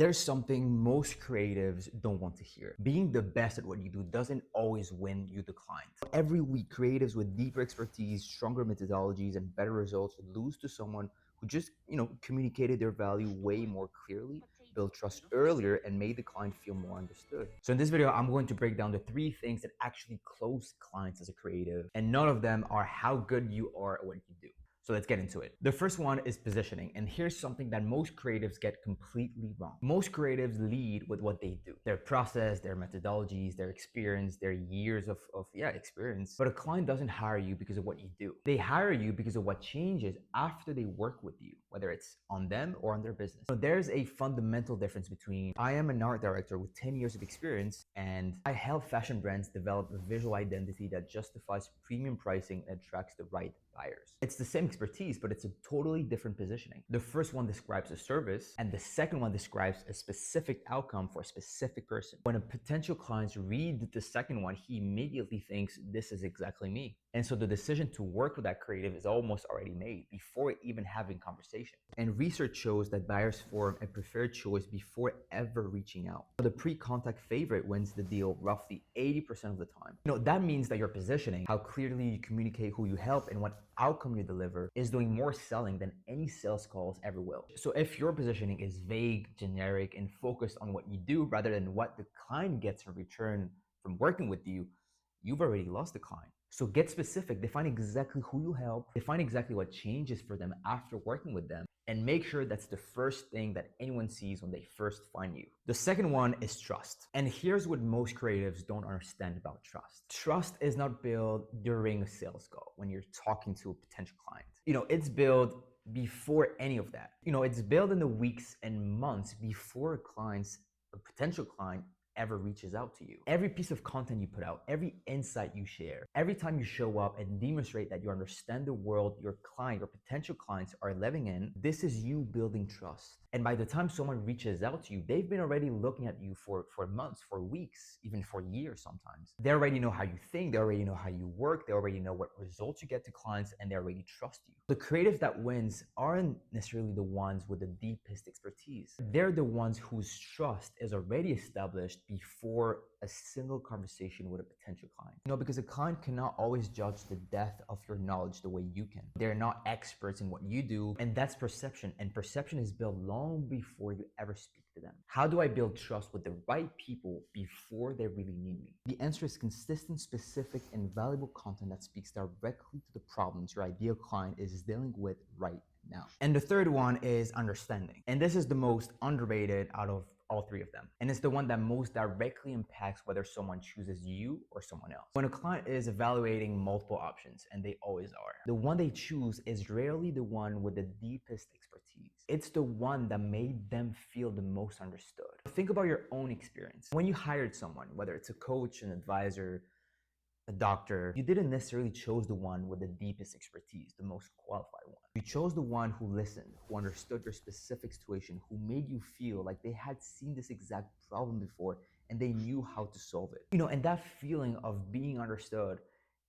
There's something most creatives don't want to hear. Being the best at what you do doesn't always win you the client. Every week, creatives with deeper expertise, stronger methodologies, and better results lose to someone who just, communicated their value way more clearly, built trust earlier, and made the client feel more understood. So in this video, I'm going to break down the 3 things that actually close clients as a creative, and none of them are how good you are at what you do. So let's get into it. The first one is positioning. And here's something that most creatives get completely wrong. Most creatives lead with what they do, their process, their methodologies, their experience, their years of experience. But a client doesn't hire you because of what you do. They hire you because of what changes after they work with you, whether it's on them or on their business. So there's a fundamental difference between I am an art director with 10 years of experience and I help fashion brands develop a visual identity that justifies premium pricing and attracts the right buyers. It's the same expertise, but it's a totally different positioning. The first one describes a service, and the second one describes a specific outcome for a specific person. When a potential client reads the second one, he immediately thinks, this is exactly me. And so the decision to work with that creative is almost already made before even having conversation. And research shows that buyers form a preferred choice before ever reaching out. The pre-contact favorite wins the deal roughly 80% of the time. That means that your positioning, how clearly you communicate who you help and what outcome you deliver, is doing more selling than any sales calls ever will. So if your positioning is vague, generic, and focused on what you do rather than what the client gets in return from working with you, you've already lost the client. So get specific, define exactly who you help, define exactly what changes for them after working with them, and make sure that's the first thing that anyone sees when they first find you. The second one is trust. And here's what most creatives don't understand about trust. Trust is not built during a sales call when you're talking to a potential client. It's built before any of that. It's built in the weeks and months before a potential client ever reaches out to you. Every piece of content you put out, every insight you share, every time you show up and demonstrate that you understand the world your client or potential clients are living in, this is you building trust. And by the time someone reaches out to you, they've been already looking at you for months, for weeks, even for years sometimes. They already know how you think, they already know how you work, they already know what results you get to clients, and they already trust you. The creatives that wins aren't necessarily the ones with the deepest expertise. They're the ones whose trust is already established before a single conversation with a potential client. Because a client cannot always judge the depth of your knowledge the way you can. They're not experts in what you do, and that's perception. And perception is built long before you ever speak to them. How do I build trust with the right people before they really need me? The answer is consistent, specific, and valuable content that speaks directly to the problems your ideal client is dealing with right now. And the third one is understanding. And this is the most underrated out of all 3 of them. And it's the one that most directly impacts whether someone chooses you or someone else. When a client is evaluating multiple options, and they always are, the one they choose is rarely the one with the deepest expertise. It's the one that made them feel the most understood. Think about your own experience. When you hired someone, whether it's a coach, an advisor, a doctor, you didn't necessarily choose the one with the deepest expertise, the most qualified one. You chose the one who listened, who understood your specific situation, who made you feel like they had seen this exact problem before and they knew how to solve it. And that feeling of being understood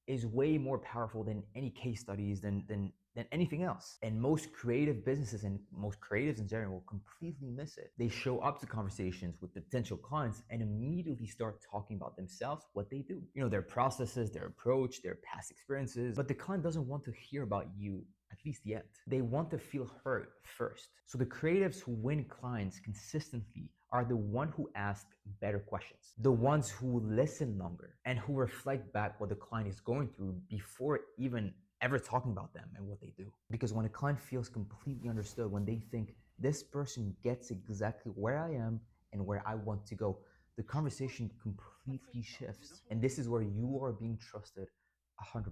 is way more powerful than any case studies, than anything else. And most creative businesses and most creatives in general will completely miss it. They show up to conversations with potential clients and immediately start talking about themselves, what they do, their processes, their approach, their past experiences. But the client doesn't want to hear about you, at least yet. They want to feel heard first. So the creatives who win clients consistently are the one who ask better questions, the ones who listen longer, and who reflect back what the client is going through before even ever talking about them and what they do. Because when a client feels completely understood, when they think this person gets exactly where I am and where I want to go, the conversation completely shifts. And this is where you are being trusted 100%.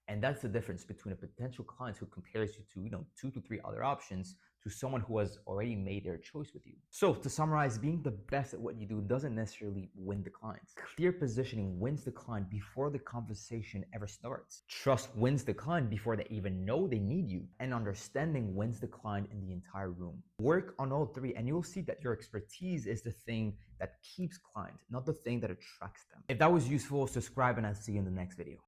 And that's the difference between a potential client who compares you to 2 to 3 other options to someone who has already made their choice with you. So to summarize, being the best at what you do doesn't necessarily win the clients. Clear positioning wins the client before the conversation ever starts. Trust wins the client before they even know they need you. And understanding wins the client in the entire room. Work on all 3 and you'll see that your expertise is the thing that keeps clients, not the thing that attracts them. If that was useful, subscribe and I'll see you in the next video.